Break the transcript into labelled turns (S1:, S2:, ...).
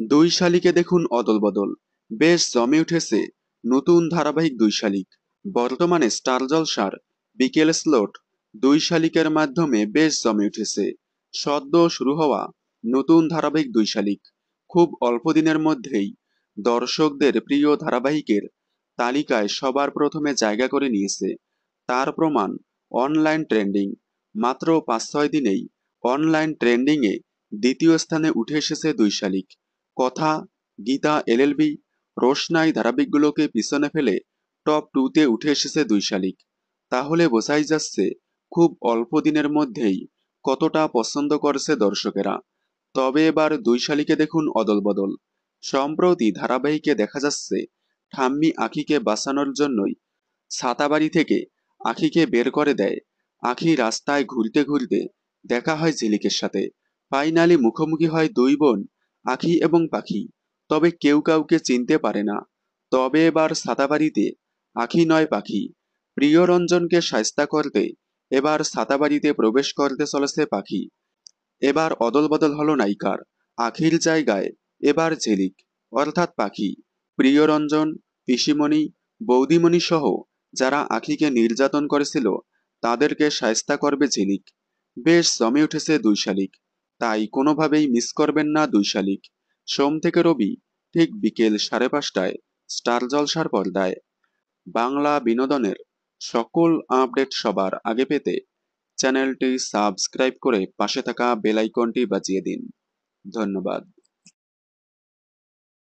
S1: দুই শালিকে দেখুন অদলবদল। বেশ জমে উঠেছে নতুন ধারাবাহিক দুই শালিক। বর্তমানে স্টার জলসার বিকেল স্লট দুই শালিকের মাধ্যমে বেশ জমে উঠেছে। সদ্য শুরু হওয়া নতুন ধারাবাহিক দুই শালিক খুব অল্প দিনের মধ্যেই দর্শকদের প্রিয় ধারাবাহিকের তালিকায় সবার প্রথমে জায়গা করে নিয়েছে। তার প্রমাণ অনলাইন ট্রেন্ডিং। মাত্র ৫-৬ দিনেই অনলাইন ট্রেন্ডিংয়ে দ্বিতীয় স্থানে উঠে এসেছে দুই শালিক। কথা, গীতা এলএলবি, রোশনাই ধারাবাহিকগুলোকে পিছনে ফেলে টপ 2-তে উঠে এসেছে দুই শালিক। তাহলে বোঝাই যাচ্ছে খুব অল্প দিনের মধ্যেই কতটা পছন্দ করেছে দর্শকেরা। তবে এবার দুই শালিকে দেখুন অদলবদল। সম্প্রতি ধারাবাহিকে দেখা যাচ্ছে ঠাম্মি আখিকে বাঁচানোর জন্যই ছাতাবাড়ি থেকে আখিকে বের করে দেয়। আখি রাস্তায় ঘুরতে ঘুরতে দেখা হয় ঝিলিকের সাথে। ফাইনালি মুখোমুখি হয় দুই বোন, আখি এবং পাখি। তবে কেউ কাউকে চিনতে পারে না। তবে এবার ছাতাবাড়িতে আখি নয় পাখি, প্রিয়রঞ্জনকে শায়েস্তা করতে এবার ছাতাবাড়িতে প্রবেশ করতে চলেছে পাখি। এবার অদলবদল হলো নায়িকার। আখির জায়গায় এবার ঝিলিক, অর্থাৎ পাখি। প্রিয়রঞ্জন, পিসিমণি, বৌদিমণি সহ যারা আখিকে নির্যাতন করেছিল তাদেরকে শায়েস্তা করবে ঝিলিক। বেশ জমে উঠেছে দুই শালিক। তাই কোনোভাবেই মিস করবেন না দুই শালিক। সোম থেকে রবি ঠিক বিকেল 5:30টায় স্টার জলসার পর্দায়। বাংলা বিনোদনের সকল আপডেট সবার আগে পেতে চ্যানেলটি সাবস্ক্রাইব করে পাশে থাকা বেল আইকনটি বাজিয়ে দিন। ধন্যবাদ।